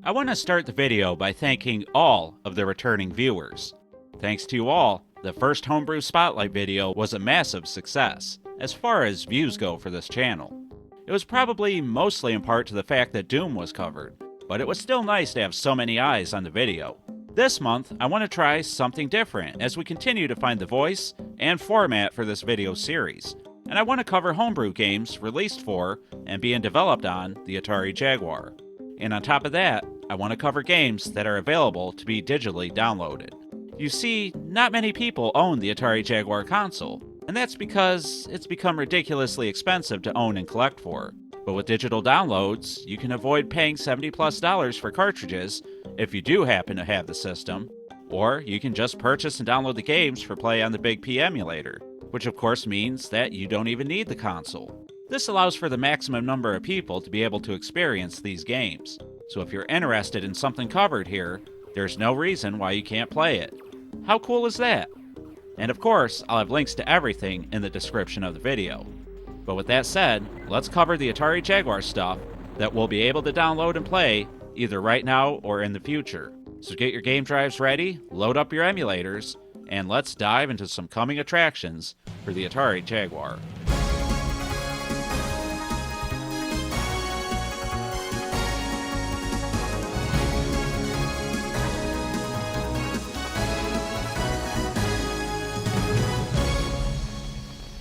I want to start the video by thanking all of the returning viewers. Thanks to you all, the first Homebrew Spotlight video was a massive success, as far as views go for this channel. It was probably mostly in part to the fact that Doom was covered, but it was still nice to have so many eyes on the video. This month, I want to try something different as we continue to find the voice and format for this video series, and I want to cover homebrew games released for and being developed on the Atari Jaguar. And on top of that, I want to cover games that are available to be digitally downloaded. You see, not many people own the Atari Jaguar console, and that's because it's become ridiculously expensive to own and collect for. But with digital downloads, you can avoid paying $70+ for cartridges if you do happen to have the system, or you can just purchase and download the games for play on the BigP emulator, which of course means that you don't even need the console. This allows for the maximum number of people to be able to experience these games. So if you're interested in something covered here, there's no reason why you can't play it. How cool is that? And of course, I'll have links to everything in the description of the video. But with that said, let's cover the Atari Jaguar stuff that we'll be able to download and play either right now or in the future. So get your game drives ready, load up your emulators, and let's dive into some coming attractions for the Atari Jaguar.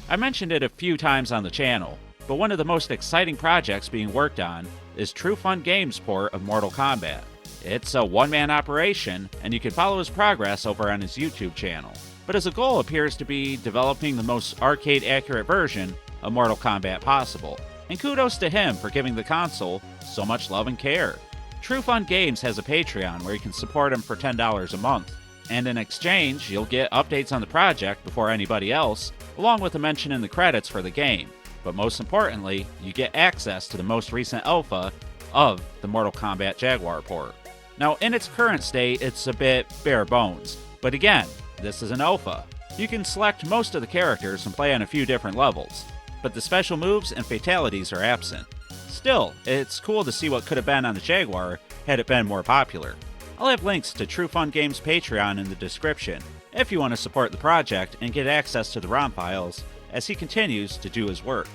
I mentioned it a few times on the channel, but one of the most exciting projects being worked on is True Fun Games' port of Mortal Kombat. It's a one-man operation, and you can follow his progress over on his YouTube channel. But his goal appears to be developing the most arcade-accurate version of Mortal Kombat possible. And kudos to him for giving the console so much love and care. True Fun Games has a Patreon where you can support him for $10 a month. And in exchange, you'll get updates on the project before anybody else, along with a mention in the credits for the game. But most importantly, you get access to the most recent alpha of the Mortal Kombat Jaguar port. Now, in its current state, it's a bit bare bones, but again, this is an alpha. You can select most of the characters and play on a few different levels, but the special moves and fatalities are absent. Still, it's cool to see what could have been on the Jaguar had it been more popular. I'll have links to True Fun Games' Patreon in the description if you want to support the project and get access to the ROM files as he continues to do his work.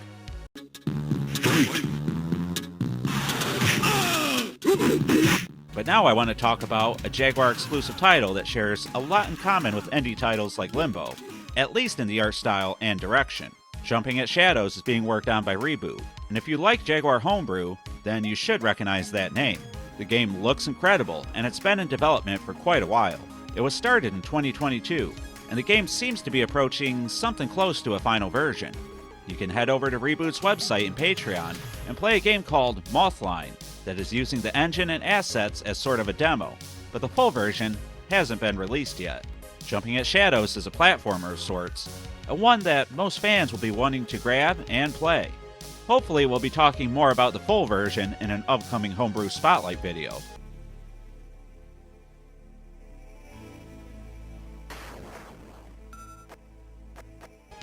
But now I want to talk about a Jaguar exclusive title that shares a lot in common with indie titles like Limbo, at least in the art style and direction. Jumping at Shadows is being worked on by Reboot, and if you like Jaguar Homebrew, then you should recognize that name. The game looks incredible, and it's been in development for quite a while. It was started in 2022, and the game seems to be approaching something close to a final version. You can head over to Reboot's website and Patreon and play a game called Mothline that is using the engine and assets as sort of a demo, but the full version hasn't been released yet. Jumping at Shadows is a platformer of sorts, and one that most fans will be wanting to grab and play. Hopefully we'll be talking more about the full version in an upcoming Homebrew Spotlight video.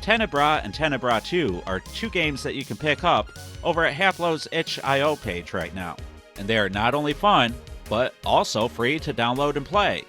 Tenebra and Tenebra 2 are two games that you can pick up over at Haplo's itch.io page right now. And they are not only fun, but also free to download and play.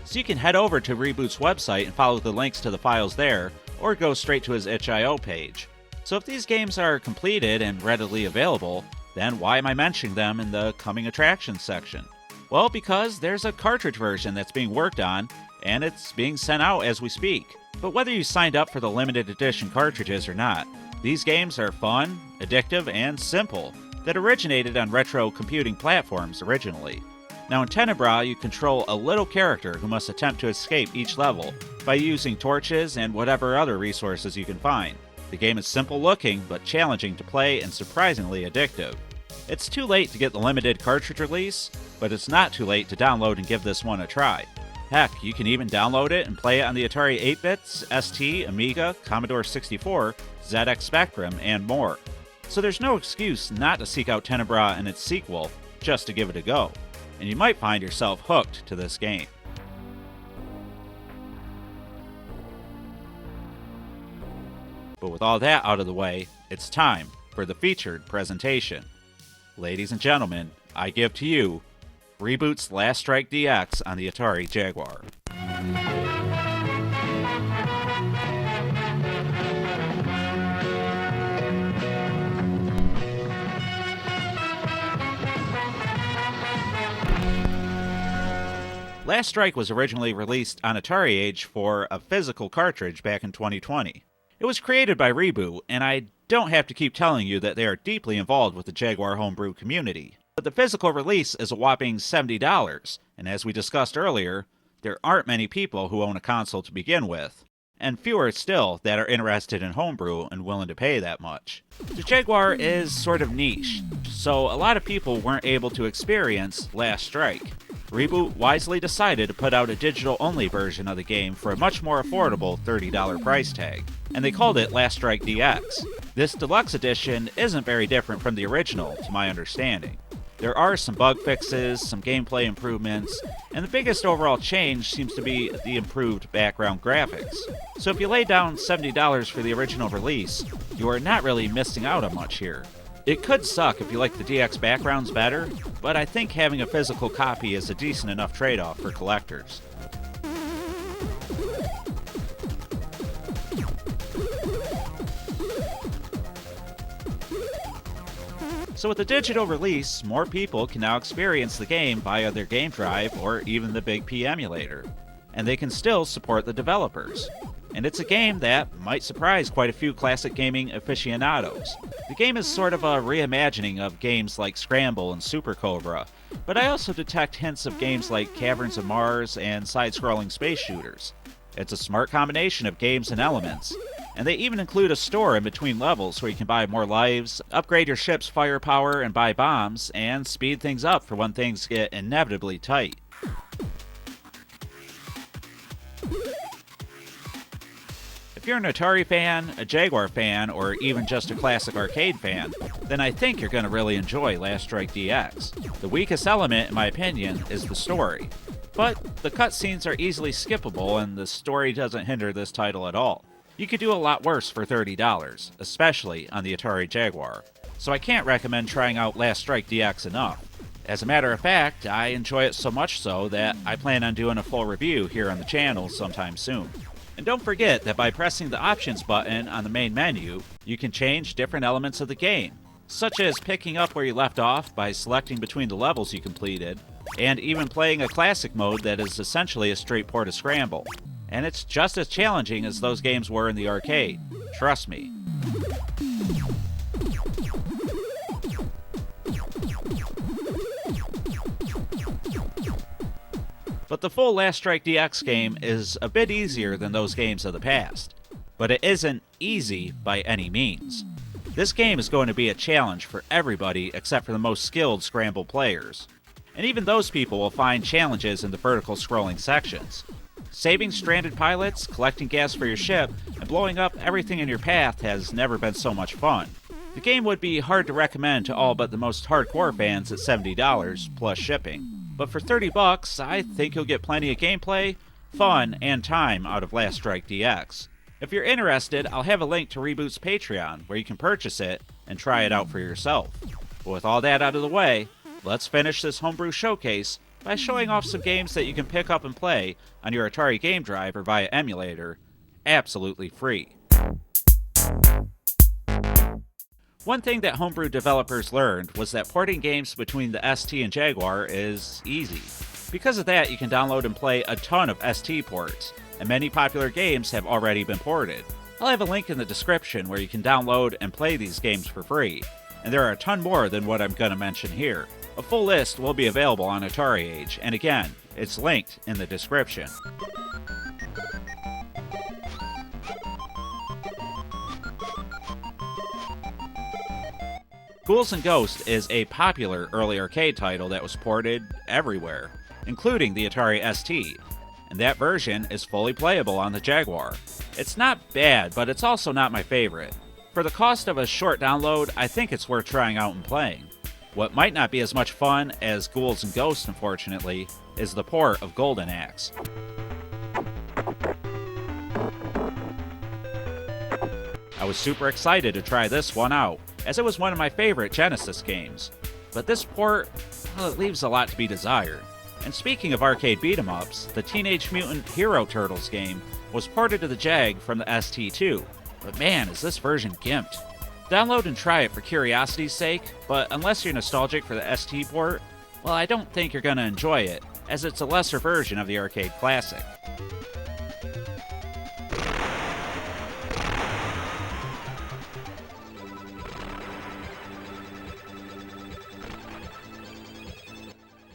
So you can head over to Reboot's website and follow the links to the files there, or go straight to his itch.io page. So if these games are completed and readily available, then why am I mentioning them in the coming attractions section? Well, because there's a cartridge version that's being worked on, and it's being sent out as we speak. But whether you signed up for the limited edition cartridges or not, these games are fun, addictive, and simple, that originated on retro computing platforms originally. Now in Tenebra, you control a little character who must attempt to escape each level by using torches and whatever other resources you can find. The game is simple looking, but challenging to play and surprisingly addictive. It's too late to get the limited cartridge release, but it's not too late to download and give this one a try. Heck, you can even download it and play it on the Atari 8-bits, ST, Amiga, Commodore 64, ZX Spectrum, and more. So there's no excuse not to seek out Tenebra and its sequel just to give it a go, and you might find yourself hooked to this game. But with all that out of the way, it's time for the featured presentation. Ladies and gentlemen, I give to you Reboot's Last Strike DX on the Atari Jaguar. Last Strike was originally released on Atari Age for a physical cartridge back in 2020. It was created by Reboot, and I don't have to keep telling you that they are deeply involved with the Jaguar Homebrew community. But the physical release is a whopping $70, and as we discussed earlier, there aren't many people who own a console to begin with, and fewer still that are interested in homebrew and willing to pay that much. The Jaguar is sort of niche, so a lot of people weren't able to experience Last Strike. Reboot wisely decided to put out a digital-only version of the game for a much more affordable $30 price tag, and they called it Last Strike DX. This deluxe edition isn't very different from the original, to my understanding. There are some bug fixes, some gameplay improvements, and the biggest overall change seems to be the improved background graphics. So if you lay down $70 for the original release, you are not really missing out on much here. It could suck if you like the DX backgrounds better, but I think having a physical copy is a decent enough trade-off for collectors. So with the digital release, more people can now experience the game via their game drive or even the BigP emulator, and they can still support the developers. And it's a game that might surprise quite a few classic gaming aficionados. The game is sort of a reimagining of games like Scramble and Super Cobra, but I also detect hints of games like Caverns of Mars and side-scrolling space shooters. It's a smart combination of games and elements, and they even include a store in between levels where you can buy more lives, upgrade your ship's firepower and buy bombs, and speed things up for when things get inevitably tight. If you're an Atari fan, a Jaguar fan, or even just a classic arcade fan, then I think you're going to really enjoy Last Strike DX. The weakest element, in my opinion, is the story. But the cutscenes are easily skippable and the story doesn't hinder this title at all. You could do a lot worse for $30, especially on the Atari Jaguar. So I can't recommend trying out Last Strike DX enough. As a matter of fact, I enjoy it so much so that I plan on doing a full review here on the channel sometime soon. And don't forget that by pressing the Options button on the main menu, you can change different elements of the game, such as picking up where you left off by selecting between the levels you completed, and even playing a classic mode that is essentially a straight port of Scramble. And it's just as challenging as those games were in the arcade, trust me. But the full Last Strike DX game is a bit easier than those games of the past. But it isn't easy by any means. This game is going to be a challenge for everybody except for the most skilled Scramble players. And even those people will find challenges in the vertical scrolling sections. Saving stranded pilots, collecting gas for your ship, and blowing up everything in your path has never been so much fun. The game would be hard to recommend to all but the most hardcore fans at $70 plus shipping. But for $30, I think you'll get plenty of gameplay, fun, and time out of Last Strike DX. If you're interested, I'll have a link to Reboot's Patreon where you can purchase it and try it out for yourself. But with all that out of the way, let's finish this homebrew showcase by showing off some games that you can pick up and play on your Atari game drive or via emulator, absolutely free. One thing that homebrew developers learned was that porting games between the ST and Jaguar is easy. Because of that, you can download and play a ton of ST ports, and many popular games have already been ported. I'll have a link in the description where you can download and play these games for free, and there are a ton more than what I'm going to mention here. A full list will be available on Atari Age, and again, it's linked in the description. Ghouls and Ghosts is a popular early arcade title that was ported everywhere, including the Atari ST, and that version is fully playable on the Jaguar. It's not bad, but it's also not my favorite. For the cost of a short download, I think it's worth trying out and playing. What might not be as much fun as Ghouls and Ghosts, unfortunately, is the port of Golden Axe. I was super excited to try this one out, as it was one of my favorite Genesis games. But this port well, it leaves a lot to be desired. And speaking of arcade beat-em-ups, the Teenage Mutant Hero Turtles game was ported to the Jag from the ST2, but man, is this version gimped. Download and try it for curiosity's sake, but unless you're nostalgic for the ST port, well, I don't think you're going to enjoy it, as it's a lesser version of the arcade classic.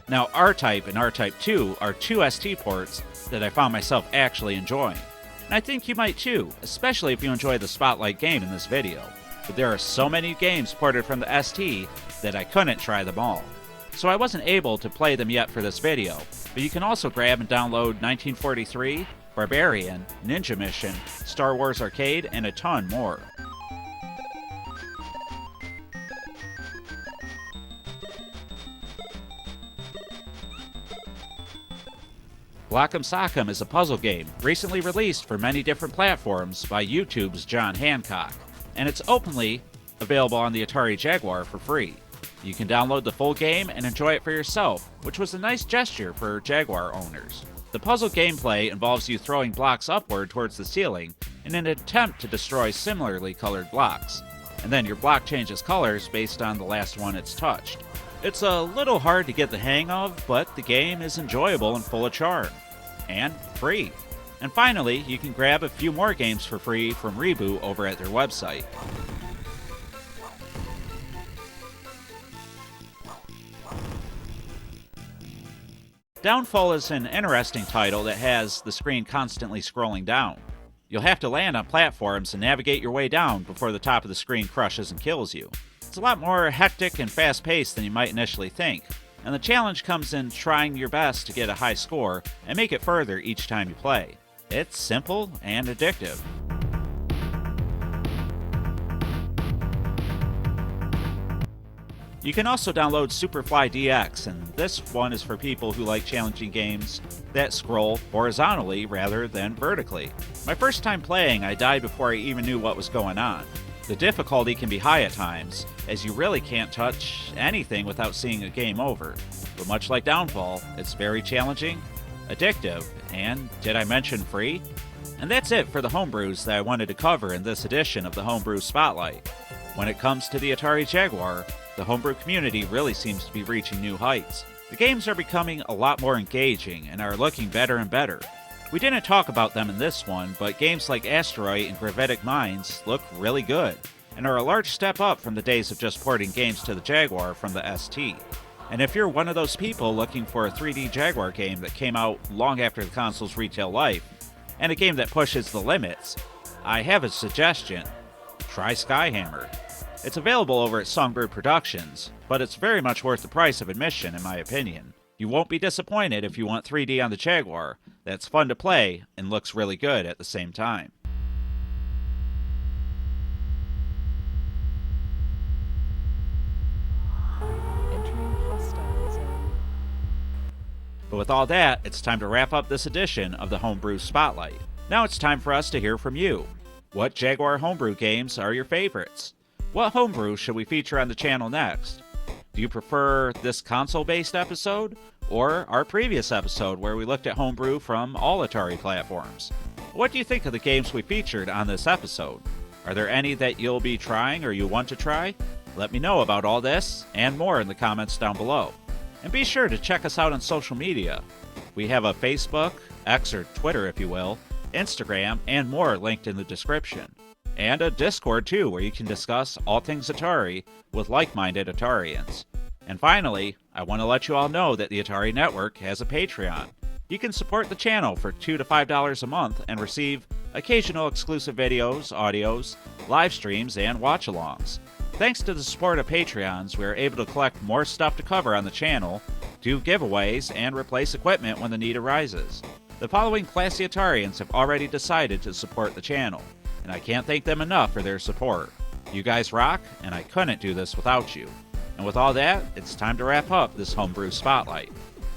Now, R-Type and R-Type 2 are two ST ports that I found myself actually enjoying. And I think you might too, especially if you enjoy the Spotlight game in this video. But there are so many games ported from the ST that I couldn't try them all. So I wasn't able to play them yet for this video, but you can also grab and download 1943, Barbarian, Ninja Mission, Star Wars Arcade, and a ton more. Block'em Sock'em is a puzzle game recently released for many different platforms by YouTube's John Hancock, and it's openly available on the Atari Jaguar for free. You can download the full game and enjoy it for yourself, which was a nice gesture for Jaguar owners. The puzzle gameplay involves you throwing blocks upward towards the ceiling in an attempt to destroy similarly colored blocks, and then your block changes colors based on the last one it's touched. It's a little hard to get the hang of, but the game is enjoyable and full of charm. And free. And finally, you can grab a few more games for free from Reboot over at their website. Downfall is an interesting title that has the screen constantly scrolling down. You'll have to land on platforms and navigate your way down before the top of the screen crushes and kills you. It's a lot more hectic and fast-paced than you might initially think, and the challenge comes in trying your best to get a high score and make it further each time you play. It's simple and addictive. You can also download Superfly DX, and this one is for people who like challenging games that scroll horizontally rather than vertically. My first time playing, I died before I even knew what was going on. The difficulty can be high at times, as you really can't touch anything without seeing a game over. But much like Downfall, it's very challenging, addictive, and did I mention free? And that's it for the homebrews that I wanted to cover in this edition of the Homebrew Spotlight. When it comes to the Atari Jaguar, the homebrew community really seems to be reaching new heights. The games are becoming a lot more engaging and are looking better and better. We didn't talk about them in this one, but games like Asteroid and Gravitic Mines look really good, and are a large step up from the days of just porting games to the Jaguar from the ST. And if you're one of those people looking for a 3D Jaguar game that came out long after the console's retail life, and a game that pushes the limits, I have a suggestion. Try Skyhammer. It's available over at Songbird Productions, but it's very much worth the price of admission in my opinion. You won't be disappointed if you want 3D on the Jaguar that's fun to play and looks really good at the same time. But with all that, it's time to wrap up this edition of the Homebrew Spotlight. Now it's time for us to hear from you. What Jaguar Homebrew games are your favorites? What homebrew should we feature on the channel next? Do you prefer this console-based episode, or our previous episode where we looked at homebrew from all Atari platforms? What do you think of the games we featured on this episode? Are there any that you'll be trying or you want to try? Let me know about all this and more in the comments down below. And be sure to check us out on social media. We have a Facebook, X or Twitter if you will, Instagram, and more linked in the description. And a Discord too, where you can discuss all things Atari with like-minded Atarians. And finally, I want to let you all know that the Atari Network has a Patreon. You can support the channel for $2 to $5 a month and receive occasional exclusive videos, audios, live streams, and watch-alongs. Thanks to the support of Patreons, we are able to collect more stuff to cover on the channel, do giveaways, and replace equipment when the need arises. The following classy Atarians have already decided to support the channel, and I can't thank them enough for their support. You guys rock, and I couldn't do this without you. And with all that, it's time to wrap up this Homebrew Spotlight.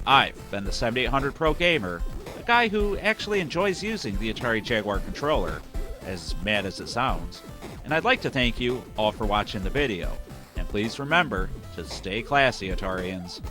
I've been the 7800 Pro Gamer, a guy who actually enjoys using the Atari Jaguar controller, as mad as it sounds. And I'd like to thank you all for watching the video. And please remember to stay classy, Atarians.